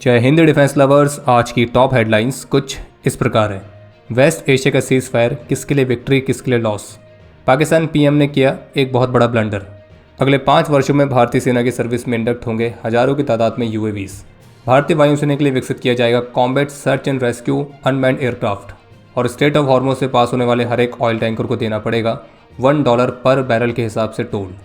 जय Hind defence lovers. आज की टॉप हेडलाइंस कुछ इस प्रकार है। वेस्ट एशिया का सीज फायर, किसके लिए विक्ट्री किसके लिए लॉस। पाकिस्तान पीएम ने किया एक बहुत बड़ा ब्लंडर। अगले 5 वर्षों में भारतीय सेना की सर्विस में इंडक्ट होंगे हजारों की तादाद में यूएवीज। भारतीय वायुसेना के लिए विकसित किया जाएगा combat search and rescue unmanned aircraft. और स्ट्रेट ऑफ हॉर्मुज़ से पास होने वाले हर एक ऑयल टैंकर को देना पड़ेगा $1 पर बैरल के हिसाब से टोल।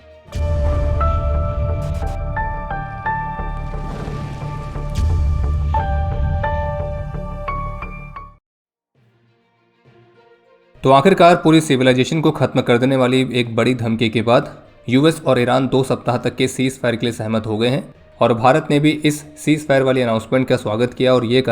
तो आखिरकार पूरी सिविलाइजेशन को खत्म कर देने वाली एक बड़ी धमकी के बाद यूएस और ईरान 2 सप्ताह तक के सीज फायर के लिए सहमत हो गए हैं। और भारत ने भी इस सीज फायर वाली अनाउंसमेंट का स्वागत किया और ये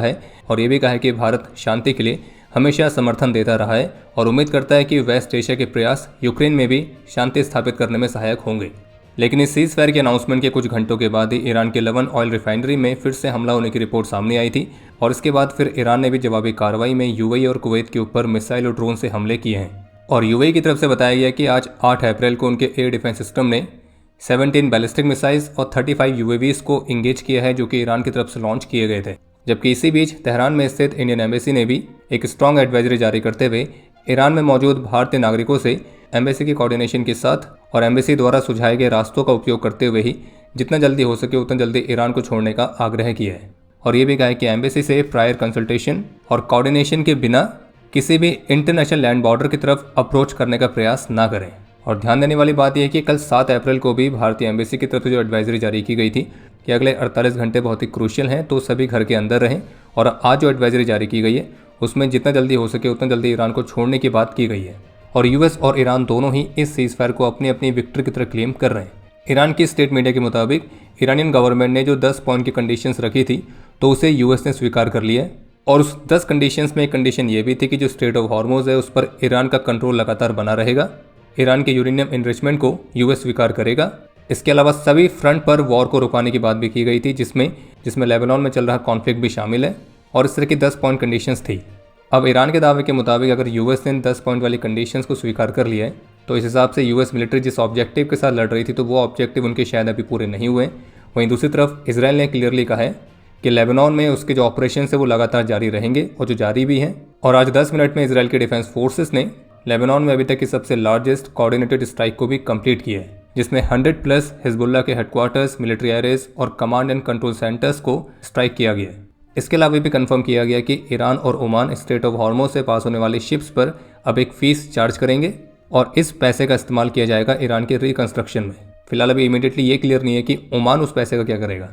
भी कहा है कि भारत शांति के लिए हमेशा समर्थन देता रहा है और उम्मीद करता है कि वेस्ट एशिया के प्रयास यूक्रेन में भी शांति स्थापित करने में सहायक होंगे। लेकिन इस सीज फायर के अनाउंसमेंट के कुछ घंटों के बाद ही ईरान के लवन ऑयल रिफाइनरी में फिर से हमला होने की रिपोर्ट सामने आई थी। और इसके बाद फिर ईरान ने भी जवाबी कार्रवाई में यूएई और कुवैत के ऊपर मिसाइल और ड्रोन से हमले किए हैं। और यूएई की तरफ से बताया गया कि आज 8 अप्रैल को उनके एयर डिफेंस सिस्टम ने 17 बैलिस्टिक मिसाइल्स और 35 यूएवीज को इंगेज किया है, जो कि ईरान की तरफ से लॉन्च किए गए थे। जबकि इसी बीच तेहरान में स्थित इंडियन एम्बेसी ने भी एक स्ट्रॉन्ग एडवाइजरी जारी करते हुए ईरान में मौजूद भारतीय नागरिकों से एम्बेसी की कोऑर्डिनेशन के साथ और एम्बेसी द्वारा सुझाए गए रास्तों का उपयोग करते हुए ही जितना जल्दी हो सके उतना जल्दी ईरान को छोड़ने का आग्रह किया है। और ये भी कहा है कि एम्बेसी से प्रायर कंसल्टेशन और कोऑर्डिनेशन के बिना किसी भी इंटरनेशनल लैंड बॉर्डर की तरफ अप्रोच करने का प्रयास ना करें। और ध्यान देने वाली बात यह है कि कल 7 अप्रैल को भी भारतीय एम्बेसी की तरफ से जो एडवाइजरी जारी की गई थी कि अगले 48 घंटे बहुत ही क्रूशियल हैं, तो सभी घर के अंदर रहें। और आज जो एडवाइजरी जारी की गई है उसमें जितना जल्दी हो सके उतना जल्दी ईरान को छोड़ने की बात की गई है। और यूएस और ईरान दोनों ही इस सीज फायर को अपनी अपनी विक्ट्री की तरह क्लेम कर रहे हैं। ईरान की स्टेट मीडिया के मुताबिक ईरानियन गवर्नमेंट ने जो 10 पॉइंट की कंडीशंस रखी थी तो उसे यूएस ने स्वीकार कर लिया है। और उस 10 कंडीशंस में एक कंडीशन ये भी थी कि जो स्ट्रेट ऑफ हॉर्मुज़ है उस पर ईरान का कंट्रोल लगातार बना रहेगा। ईरान के यूरेनियम इनरिचमेंट को यूएस स्वीकार करेगा। इसके अलावा सभी फ्रंट पर वॉर को रुकाने की बात भी की गई थी, जिसमें लेबनान में चल रहा कॉन्फ्लिक्ट भी शामिल है। और इस तरह की 10 पॉइंट कंडीशंस थी। अब ईरान के दावे के मुताबिक अगर यूएस ने 10 पॉइंट वाली कंडीशंस को स्वीकार कर लिया है तो इस हिसाब से यूएस मिलिट्री जिस ऑब्जेक्टिव के साथ लड़ रही थी तो वो ऑब्जेक्टिव उनके शायद अभी पूरे नहीं हुए। वहीं दूसरी तरफ इजराइल ने क्लियरली कहा है कि लेबनान में उसके जो ऑपरेशन है वो लगातार जारी रहेंगे और जो जारी भी हैं। और आज 10 मिनट में इजराइल के डिफेंस फोर्सेस ने लेबनान में अभी तक की सबसे लार्जेस्ट कोऑर्डिनेटेड स्ट्राइक को भी कंप्लीट किया है, जिसमें 100+ हिजबुल्लाह के हेडक्वार्टर्स, मिलिट्री एरेज और कमांड एंड कंट्रोल सेंटर्स को स्ट्राइक किया गया है। इसके अलावा भी कंफर्म किया गया कि ईरान और ओमान स्ट्रेट ऑफ हॉर्मुज़ से पास होने वाली शिप्स पर अब एक फीस चार्ज करेंगे और इस पैसे का इस्तेमाल किया जाएगा ईरान के रिकंस्ट्रक्शन में। फिलहाल अभी इमीडिएटली ये क्लियर नहीं है कि ओमान उस पैसे का क्या करेगा।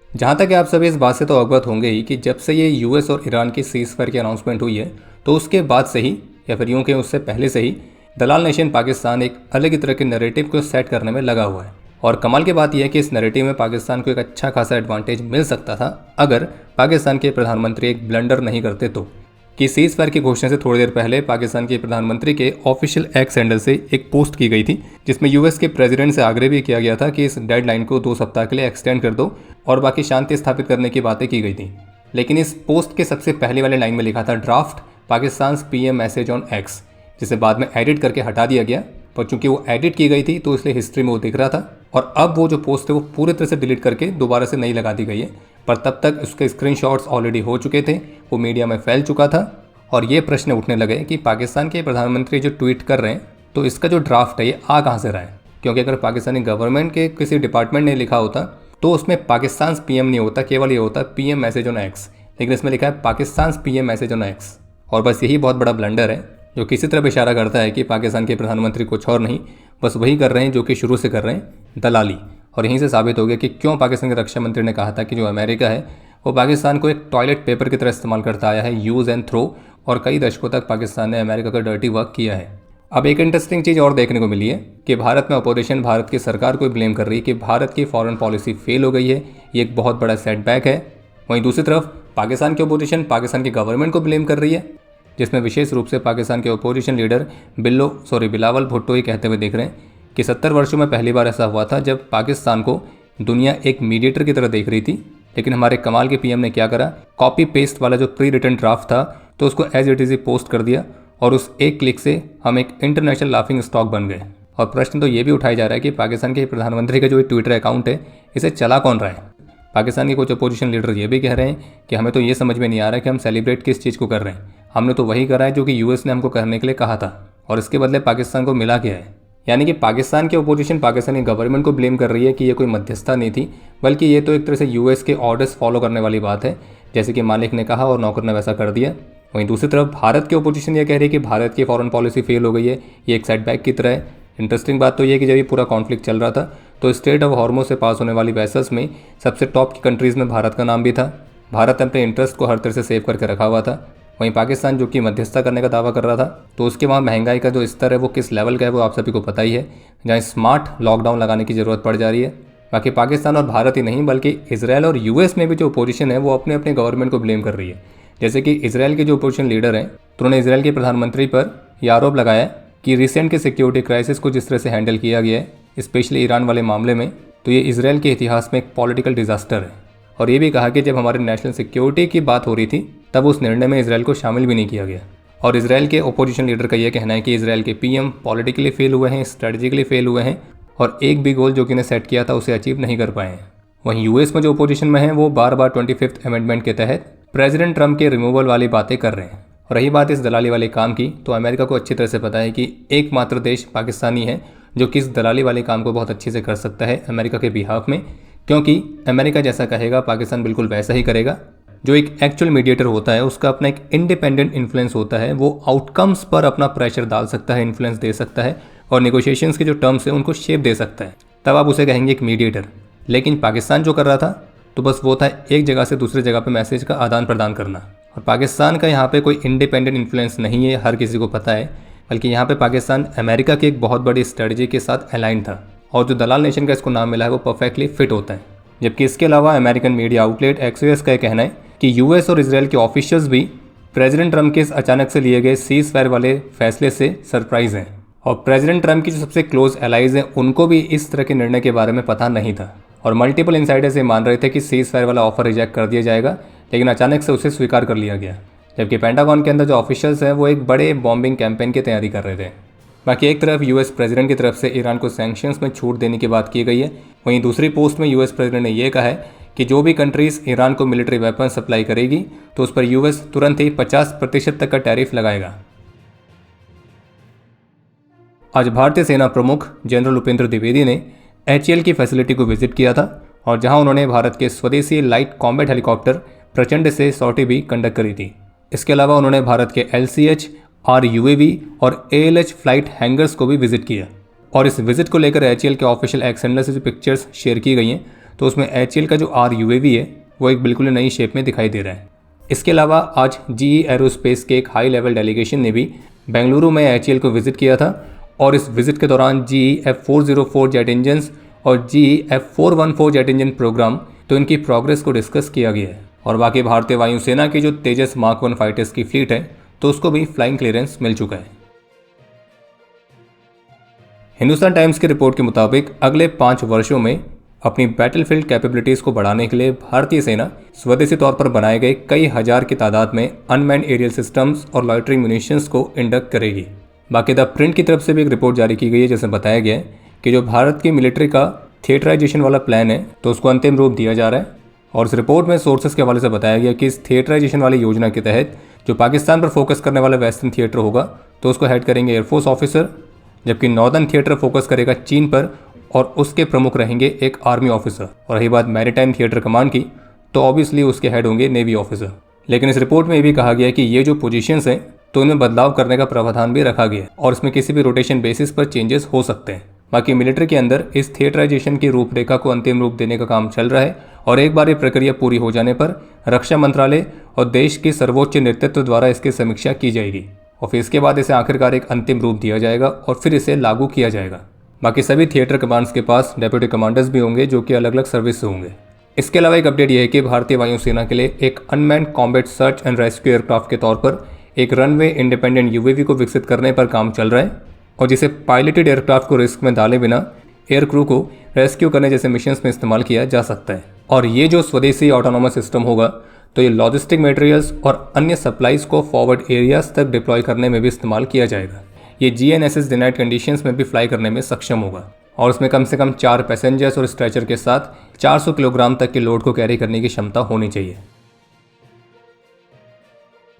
जहाँ तक आप सभी इस बात से तो अवगत होंगे ही कि जब से ये यूएस और ईरान की सीज फायर की अनाउंसमेंट हुई है तो उसके बाद से ही या फिर यूँ कहें उससे पहले से ही दलाल नेशन पाकिस्तान एक अलग ही तरह के नैरेटिव को सेट करने में लगा हुआ है। और कमाल की बात यह है कि इस नैरेटिव में पाकिस्तान को एक अच्छा खासा एडवांटेज मिल सकता था अगर पाकिस्तान के प्रधानमंत्री एक ब्लंडर नहीं करते तो। कि सीज फायर की घोषणा से थोड़ी देर पहले पाकिस्तान के प्रधानमंत्री के ऑफिशियल एक्स हैंडल से एक पोस्ट की गई थी, जिसमें यूएस के प्रेसिडेंट से आग्रह भी किया गया था कि इस डेडलाइन को 2 सप्ताह के लिए एक्सटेंड कर दो और बाकी शांति स्थापित करने की बातें की गई थी। लेकिन इस पोस्ट के सबसे पहले वाले लाइन में लिखा था draft Pakistan PM message on x, जिसे बाद में एडिट करके हटा दिया गया। पर चूंकि वो एडिट की गई थी तो इसलिए हिस्ट्री में वो दिख रहा था। और अब वो जो पोस्ट है वो पूरी तरह से डिलीट करके दोबारा से नई लगा दी गई है। पर तब तक उसके स्क्रीनशॉट्स ऑलरेडी हो चुके थे, वो मीडिया में फैल चुका था। और ये प्रश्न उठने लगे कि पाकिस्तान के प्रधानमंत्री जो ट्वीट कर रहे हैं तो इसका जो ड्राफ्ट है ये आ कहाँ से रहा है। क्योंकि अगर पाकिस्तानी गवर्नमेंट के किसी डिपार्टमेंट ने लिखा होता तो उसमें पाकिस्तान पीएम नहीं होता, केवल ये होता पीएम मैसेज ऑन एक्स। लेकिन इसमें लिखा है Pakistan PM message on x. और बस यही बहुत बड़ा ब्लंडर है जो किसी तरफ इशारा करता है कि पाकिस्तान के प्रधानमंत्री कुछ और नहीं, बस वही कर रहे हैं जो कि शुरू से कर रहे हैं, दलाली। और यहीं से साबित हो गया कि क्यों पाकिस्तान के रक्षा मंत्री ने कहा था कि जो अमेरिका है वो पाकिस्तान को एक टॉयलेट पेपर की तरह इस्तेमाल करता आया है, यूज़ एंड थ्रो। और कई दशकों तक पाकिस्तान ने अमेरिका का डर्टी वर्क किया है। अब एक इंटरेस्टिंग चीज़ और देखने को मिली है कि भारत में अपोजिशन भारत की सरकार को ब्लेम कर रही है कि भारत की फॉरेन पॉलिसी फेल हो गई है, ये एक बहुत बड़ा सेटबैक है। वहीं दूसरी तरफ पाकिस्तान की अपोजिशन पाकिस्तान की गवर्नमेंट को ब्लेम कर रही है, जिसमें विशेष रूप से पाकिस्तान के अपोजिशन लीडर बिलावल भुट्टो ही कहते हुए देख रहे हैं कि 70 वर्षों में पहली बार ऐसा हुआ था जब पाकिस्तान को दुनिया एक मीडिएटर की तरह देख रही थी। लेकिन हमारे कमाल के पीएम ने क्या करा, कॉपी पेस्ट वाला जो प्री रिटन ड्राफ्ट था तो उसको एज इट इज़ पोस्ट कर दिया और उस एक क्लिक से हम एक इंटरनेशनल लाफिंग स्टॉक बन गए। और प्रश्न तो ये भी उठाया जा रहा है कि पाकिस्तान के प्रधानमंत्री का जो ट्विटर अकाउंट है इसे चला कौन रहा है। पाकिस्तान के कुछ अपोजिशन लीडर ये भी कह रहे हैं कि हमें तो ये समझ में नहीं आ रहा कि हम सेलिब्रेट किस चीज़ को कर रहे हैं, हमने तो वही करा है जो कि यूएस ने हमको करने के लिए कहा था और इसके बदले पाकिस्तान को मिला क्या है। यानी कि पाकिस्तान की अपोजिशन पाकिस्तानी गवर्नमेंट को ब्लेम कर रही है कि ये कोई मध्यस्थता नहीं थी, बल्कि ये तो एक तरह से यूएस के ऑर्डर्स फॉलो करने वाली बात है, जैसे कि मालिक ने कहा और नौकर ने वैसा कर दिया। वहीं दूसरी तरफ भारत की अपोजिशन ये कह रही है कि भारत की फॉरेन पॉलिसी फेल हो गई है, ये एक सेटबैक की तरह है। इंटरेस्टिंग बात तो ये है कि जब ये पूरा कॉन्फ्लिक्ट चल रहा था तो स्ट्रेट ऑफ हॉर्मुज़ से पास होने वाली वेसल्स में सबसे टॉप की कंट्रीज़ में भारत का नाम भी था। भारत अपने इंटरेस्ट को हर तरह से सेव करके रखा हुआ था। वहीं पाकिस्तान जो कि मध्यस्थता करने का दावा कर रहा था, तो उसके वहाँ महंगाई का जो स्तर है वो किस लेवल का है वो आप सभी को पता ही है, जहाँ स्मार्ट लॉकडाउन लगाने की ज़रूरत पड़ जा रही है। बाकी पाकिस्तान और भारत ही नहीं बल्कि इजराइल और यूएस में भी जो अपोजिशन है वो अपने अपने गवर्नमेंट को ब्लेम कर रही है। जैसे कि इजराइल के जो अपोजिशन लीडर हैं तो उन्होंने इजराइल के प्रधानमंत्री पर यह आरोप लगाया कि रिसेंट के सिक्योरिटी क्राइसिस को जिस तरह से हैंडल किया गया है स्पेशली ईरान वाले मामले में, तो ये इजराइल के इतिहास में एक पॉलिटिकल डिजास्टर है। और ये भी कहा कि जब हमारे नेशनल सिक्योरिटी की बात हो रही थी तब उस निर्णय में इजराइल को शामिल भी नहीं किया गया। और इजराइल के अपोजिशन लीडर का यह कहना है कि इजराइल के पीएम पॉलिटिकली फेल हुए हैं, स्ट्रेटेजिकली फेल हुए हैं और एक भी गोल जो कि उन्हें सेट किया था उसे अचीव नहीं कर पाए हैं। वहीं यूएस में जो अपोजिशन में है वो बार बार 25th अमेंडमेंट के तहत प्रेसिडेंट ट्रंप के रिमूवल वाली बातें कर रहे हैं। और रही बात इस दलाली वाले काम की, तो अमेरिका को अच्छी तरह से पता है कि एकमात्र देश पाकिस्तानी है जो कि इस दलाली वाले काम को बहुत अच्छे से कर सकता है अमेरिका के बिहाफ में, क्योंकि अमेरिका जैसा कहेगा पाकिस्तान बिल्कुल वैसा ही करेगा। जो एक एक्चुअल मीडिएटर होता है उसका अपना एक इंडिपेंडेंट इन्फ्लुएंस होता है, वो आउटकम्स पर अपना प्रेशर डाल सकता है, इन्फ्लुएंस दे सकता है और नेगोशिएशंस के जो टर्म्स हैं उनको शेप दे सकता है, तब आप उसे कहेंगे एक मीडिएटर। लेकिन पाकिस्तान जो कर रहा था तो बस वो था एक जगह से दूसरी जगह पे मैसेज का आदान प्रदान करना। और पाकिस्तान का यहाँ पे कोई इंडिपेंडेंट इन्फ्लुएंस नहीं है, हर किसी को पता है, बल्कि यहाँ पे पाकिस्तान अमेरिका की एक बहुत बड़ी स्ट्रेटजी के साथ अलाइन था और जो दलाल नेशन का इसको नाम मिला है वो परफेक्टली फिट होता है। जबकि इसके अलावा अमेरिकन मीडिया आउटलेट एक्सियोस का कहना है कि यूएस और इसराइल के ऑफिशियल्स भी प्रेसिडेंट ट्रंप के इस अचानक से लिए गए सीज फायर वाले फैसले से सरप्राइज हैं और प्रेसिडेंट ट्रंप की जो सबसे क्लोज एलाइज हैं उनको भी इस तरह के निर्णय के बारे में पता नहीं था। और मल्टीपल इनसाइडर्स ये मान रहे थे कि सीज फायर वाला ऑफर रिजेक्ट कर दिया जाएगा, लेकिन अचानक से उसे स्वीकार कर लिया गया। जबकि पेंटागन के अंदर जो ऑफिशियल्स हैं वो एक बड़े बॉम्बिंग कैंपेन की तैयारी कर रहे थे। बाकी एक तरफ यूएस प्रेसिडेंट की तरफ से ईरान को सैंक्शंस में छूट देने की बात की गई है, वहीं दूसरी पोस्ट में यूएस प्रेसिडेंट ने यह कहा है कि जो भी कंट्रीज ईरान को मिलिट्री वेपन सप्लाई करेगी तो उस पर यूएस तुरंत ही 50% तक का टैरिफ लगाएगा। आज भारतीय सेना प्रमुख जनरल उपेंद्र द्विवेदी ने HAL की फैसिलिटी को विजिट किया था और जहां उन्होंने भारत के स्वदेशी लाइट कॉम्बैट हेलीकॉप्टर प्रचंड से सॉर्टी भी कंडक्ट करी थी। इसके अलावा उन्होंने भारत के LCH, RUAV और ALH फ्लाइट हैंगर्स को भी विजिट किया। और इस विजिट को लेकर HAL के ऑफिशियल एक्स हैंडलर से जो पिक्चर्स शेयर की गई हैं तो उसमें HAL का जो RUAV है वो एक बिल्कुल नई शेप में दिखाई दे रहा है। इसके अलावा आज GE एरोस्पेस के एक हाई लेवल डेलीगेशन ने भी बेंगलुरु में HAL को विजिट किया था और इस विजिट के दौरान GE F404 जेट इंजन्स और GE F414 jet engine program तो इनकी प्रोग्रेस को डिस्कस किया गया है। और बाकी भारतीय वायुसेना की जो तेजस मार्क 1 फाइटर्स की फ्लीट है तो उसको भी फ्लाइंग क्लियरेंस मिल चुका है। हिंदुस्तान टाइम्स की रिपोर्ट के मुताबिक अगले 5 वर्षों में अपनी बैटलफील्ड कैपेबिलिटीज को बढ़ाने के लिए भारतीय सेना स्वदेशी तौर पर बनाए गए कई हजार की तादाद में अनमैन्ड एरियल सिस्टम्स और लॉयटरिंग म्यूनिशंस को इंडक्ट करेगी। बाकी द प्रिंट की तरफ से भी एक रिपोर्ट जारी की गई है जिसमें बताया गया है कि जो भारत की मिलिट्री का थिएटराइजेशन वाला प्लान है तो उसको अंतिम रूप दिया जा रहा है। और इस रिपोर्ट में सोर्सेस के हवाले से बताया गया कि इस थिएटराइजेशन वाली योजना के तहत जो पाकिस्तान पर फोकस करने वाला वेस्टर्न थिएटर होगा तो उसको हेड करेंगे एयरफोर्स ऑफिसर, जबकि नॉर्दर्न थिएटर फोकस करेगा चीन पर और उसके प्रमुख रहेंगे एक आर्मी ऑफिसर। और रही बात मैरीटाइम थिएटर कमांड की तो ऑब्वियसली उसके हेड होंगे नेवी ऑफिसर। लेकिन इस रिपोर्ट में ये भी कहा गया है कि ये जो पोजीशंस हैं तो इनमें बदलाव करने का प्रावधान भी रखा गया है और इसमें किसी भी रोटेशन बेसिस पर चेंजेस हो सकते हैं। बाकी मिलिट्री के अंदर इस थिएटराइजेशन की रूपरेखा को अंतिम रूप देने का काम चल रहा है और एक बार ये प्रक्रिया पूरी हो जाने पर रक्षा मंत्रालय और देश के सर्वोच्च नेतृत्व द्वारा इसकी समीक्षा की जाएगी और फिर इसके बाद इसे आखिरकार एक अंतिम रूप दिया जाएगा और फिर इसे लागू किया जाएगा। बाकी सभी थिएटर कमांड्स के पास डेप्यूटी कमांडर्स भी होंगे जो कि अलग अलग सर्विस से होंगे। इसके अलावा एक अपडेट यह है कि भारतीय वायुसेना के लिए एक unmanned combat search and rescue aircraft के तौर पर एक रनवे इंडिपेंडेंट UAV को विकसित करने पर काम चल रहा है और जिसे पायलटेड एयरक्राफ्ट को रिस्क में डाले बिना एयर क्रू को रेस्क्यू करने जैसे मिशंस में इस्तेमाल किया जा सकता है। और ये जो स्वदेशी ऑटोनोमस सिस्टम होगा तो ये लॉजिस्टिक मटेरियल्स और अन्य सप्लाईज को फॉरवर्ड एरियाज तक डिप्लॉय करने में भी इस्तेमाल किया जाएगा। ये GNSS डिनाइड कंडीशंस में भी फ्लाई करने में सक्षम होगा और उसमें कम से कम 4 पैसेंजर्स और स्ट्रेचर के साथ 400 किलोग्राम तक के लोड को कैरी करने की क्षमता होनी चाहिए।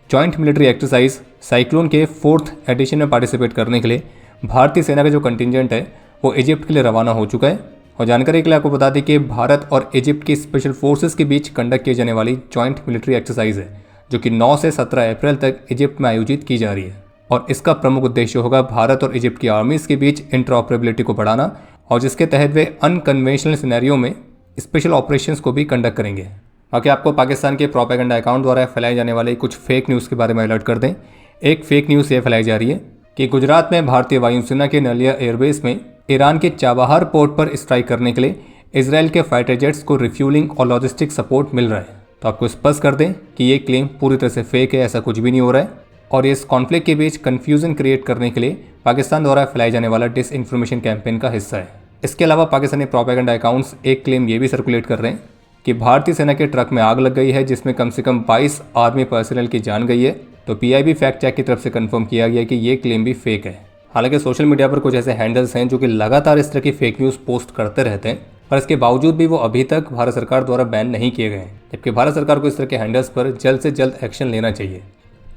जॉइंट मिलिट्री एक्सरसाइज साइक्लोन के 4th एडिशन में पार्टिसिपेट करने के लिए भारतीय सेना का जो कंटिजेंट है वो इजिप्ट के लिए रवाना हो चुका है। और जानकारी के लिए आपको बता दें कि भारत और इजिप्ट की स्पेशल फोर्सेस के बीच कंडक्ट किए जाने वाली जॉइंट मिलिट्री एक्सरसाइज है, जो कि 9 से 17 अप्रैल तक इजिप्ट में आयोजित की जा रही है। और इसका प्रमुख उद्देश्य होगा भारत और इजिप्ट की आर्मीज के बीच इंटरऑपरेबिलिटी को बढ़ाना, और जिसके तहत वे अनकन्वेंशनल सिनेरियो में स्पेशल ऑपरेशंस को भी कंडक्ट करेंगे। बाकी आपको पाकिस्तान के प्रोपेगेंडा अकाउंट द्वारा फैलाए जाने वाले कुछ फेक न्यूज़ के बारे में अलर्ट कर दें। एक फेक न्यूज़ ये फैलाई जा रही है कि गुजरात में भारतीय वायुसेना के नलिया एयरबेस में ईरान के चाबहार पोर्ट पर स्ट्राइक करने के लिए इसराइल के फाइटर जेट्स को रिफ्यूलिंग और लॉजिस्टिक सपोर्ट मिल रहा है। तो आपको स्पष्ट कर दें कि ये क्लेम पूरी तरह से फेक है, ऐसा कुछ भी नहीं हो रहा है। और इस कॉन्फ्लिक्ट के बीच कन्फ्यूजन क्रिएट करने के लिए पाकिस्तान द्वारा फैलाए जाने वाला डिस इन्फॉर्मेशन कैंपेन का हिस्सा है। इसके अलावा पाकिस्तानी प्रोपेगेंडा अकाउंट्स एक क्लेम ये भी सर्कुलेट कर रहे हैं कि भारतीय सेना के ट्रक में आग लग गई है, जिसमें कम से कम 22 आर्मी पर्सनल की जान गई है। तो पीआईबी फैक्ट चेक की तरफ से कंफर्म किया गया कि ये क्लेम भी फेक है। हालांकि सोशल मीडिया पर कुछ ऐसे हैंडल्स हैं जो कि लगातार इस तरह की फेक न्यूज़ पोस्ट करते रहते हैं, पर इसके बावजूद भी वो अभी तक भारत सरकार द्वारा बैन नहीं किए गए हैं, जबकि भारत सरकार को इस तरह के हैंडल्स पर जल्द से जल्द एक्शन लेना चाहिए।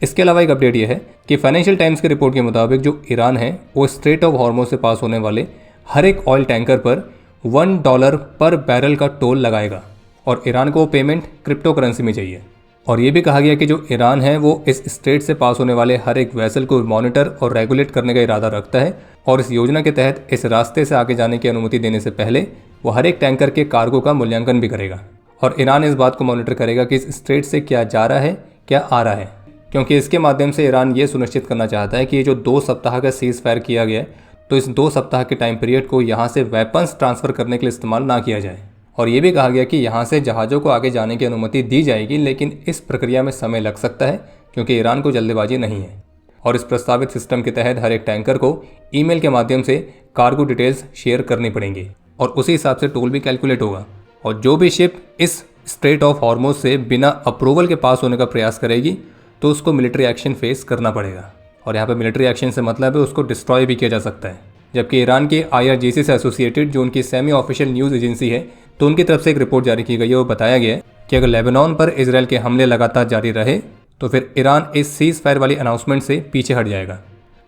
इसके अलावा एक अपडेट यह है कि फाइनेंशियल टाइम्स की रिपोर्ट के मुताबिक जो ईरान है वो स्ट्रेट ऑफ हॉर्मुज़ से पास होने वाले हर एक ऑयल टैंकर पर $1 पर बैरल का टोल लगाएगा, और ईरान को वो पेमेंट क्रिप्टो करेंसी में चाहिए। और ये भी कहा गया कि जो ईरान है वो इस स्ट्रेट से पास होने वाले हर एक वेसल को मॉनिटर और रेगुलेट करने का इरादा रखता है, और इस योजना के तहत इस रास्ते से आगे जाने की अनुमति देने से पहले वो हर एक टैंकर के कार्गो का मूल्यांकन भी करेगा। और ईरान इस बात को मॉनिटर करेगा कि इस स्ट्रेट से क्या जा रहा है, क्या आ रहा है, क्योंकि इसके माध्यम से ईरान ये सुनिश्चित करना चाहता है कि ये जो 2 सप्ताह का सीज फायर किया गया है, तो इस 2 सप्ताह के टाइम पीरियड को यहाँ से वेपन्स ट्रांसफ़र करने के लिए इस्तेमाल ना किया जाए। और ये भी कहा गया कि यहाँ से जहाज़ों को आगे जाने की अनुमति दी जाएगी, लेकिन इस प्रक्रिया में समय लग सकता है क्योंकि ईरान को जल्दबाजी नहीं है। और इस प्रस्तावित सिस्टम के तहत हर एक टैंकर को ईमेल के माध्यम से कार्गो डिटेल्स शेयर करनी पड़ेंगी, और उसी हिसाब से टोल भी कैलकुलेट होगा। और जो भी शिप इस स्ट्रेट ऑफ हॉर्मुज़ से बिना अप्रूवल के पास होने का प्रयास करेगी तो उसको मिलिट्री एक्शन फेस करना पड़ेगा। और यहाँ पर मिलिट्री एक्शन से मतलब है उसको डिस्ट्रॉय भी किया जा सकता है। जबकि ईरान के IRGC से एसोसिएटेड जो उनकी सेमी ऑफिशियल न्यूज़ एजेंसी है, तो उनकी तरफ से एक रिपोर्ट जारी की गई है। वो बताया गया है कि अगर लेबनान पर इजराइल के हमले लगातार जारी रहे तो फिर ईरान इस सीज फायर वाली अनाउंसमेंट से पीछे हट जाएगा।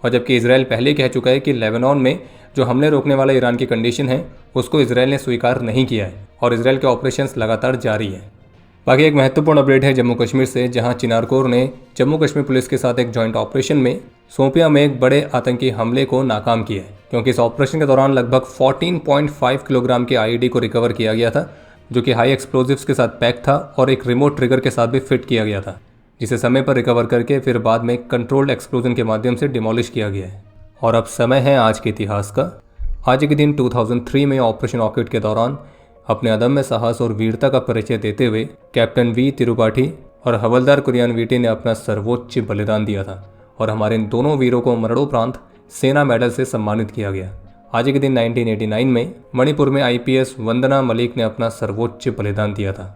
और जबकि इजराइल पहले कह चुका है कि लेबनान में जो हमले रोकने वाला ईरान की कंडीशन है उसको इजराइल ने स्वीकार नहीं किया है, और इजराइल के ऑपरेशंस लगातार जारी हैं। बाकी एक महत्वपूर्ण अपडेट है जम्मू कश्मीर से, जहां चिनार कोर ने जम्मू कश्मीर पुलिस के साथ एक जॉइंट ऑपरेशन में सोपिया में एक बड़े आतंकी हमले को नाकाम किया है, क्योंकि इस ऑपरेशन के दौरान लगभग 14.5 किलोग्राम के IED को रिकवर किया गया था, जो कि हाई एक्सप्लोजिव्स के साथ पैक था और एक रिमोट ट्रिगर के साथ भी फिट किया गया था, जिसे समय पर रिकवर करके फिर बाद में कंट्रोल्ड एक्सप्लोजन के माध्यम से डिमोलिश किया गया है। और अब समय है आज के इतिहास का। आज के दिन 2003 में ऑपरेशन ऑर्किड के दौरान अपने अदम्य साहस और वीरता का परिचय देते हुए कैप्टन वी तिरुपाठी और हवलदार कुरियानवीटी ने अपना सर्वोच्च बलिदान दिया था, और हमारे इन दोनों वीरों को मरणोपरांत सेना मेडल से सम्मानित किया गया। आज के दिन 1989 में मणिपुर में IPS वंदना मलिक ने अपना सर्वोच्च बलिदान दिया था।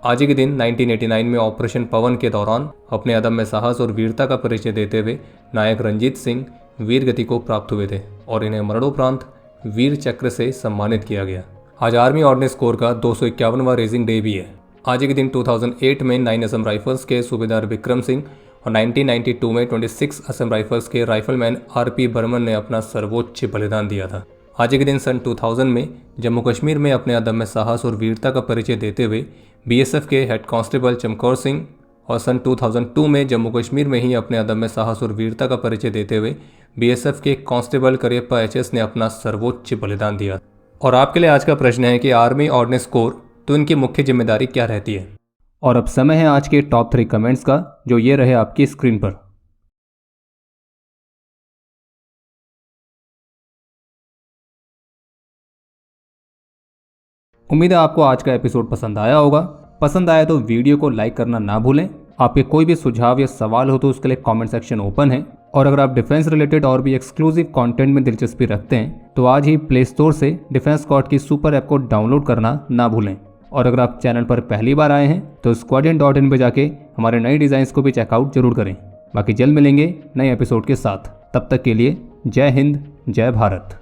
आज के दिन 1989 में ऑपरेशन पवन के दौरान अपने अदम्य साहस और वीरता का परिचय देते हुए नायक रंजीत सिंह वीर गति को प्राप्त हुए थे, और इन्हें मरणोपरांत वीर चक्र से सम्मानित किया गया। आज आर्मी ऑर्डिनेंस कोर का 251वां रेजिंग डे भी है। आज के दिन 2008 में 9 असम राइफल्स के सूबेदार विक्रम सिंह और 1992 में 26 असम राइफल्स के राइफलमैन RP बर्मन ने अपना सर्वोच्च बलिदान दिया था। आज के दिन सन 2000 में जम्मू कश्मीर में अपने अदम्य साहस और वीरता का परिचय देते हुए BSF के हेड कांस्टेबल चमकौर सिंह, और सन 2002 में जम्मू कश्मीर में ही अपने अदम्य साहस और वीरता का परिचय देते हुए BSF के कांस्टेबल करियप्पा HS ने अपना सर्वोच्च बलिदान दिया। और आपके लिए आज का प्रश्न है कि आर्मी ऑर्डिनेंस कोर तो इनकी मुख्य जिम्मेदारी क्या रहती है। और अब समय है आज के टॉप 3 कमेंट्स का, जो ये रहे आपकी स्क्रीन पर। उम्मीद है आपको आज का एपिसोड पसंद आया होगा। पसंद आया तो वीडियो को लाइक करना ना भूलें। आपके कोई भी सुझाव या सवाल हो तो उसके लिए कमेंट सेक्शन ओपन है। और अगर आप डिफेंस रिलेटेड और भी एक्सक्लूसिव कंटेंट में दिलचस्पी रखते हैं तो आज ही प्ले स्टोर से डिफेंस स्क्वाड की सुपर ऐप को डाउनलोड करना ना भूलें। और अगर आप चैनल पर पहली बार आए हैं तो squadron.in पे जाके हमारे नए डिज़ाइंस को भी चेकआउट जरूर करें। बाकी जल्द मिलेंगे नए एपिसोड के साथ। तब तक के लिए जय हिंद, जय भारत।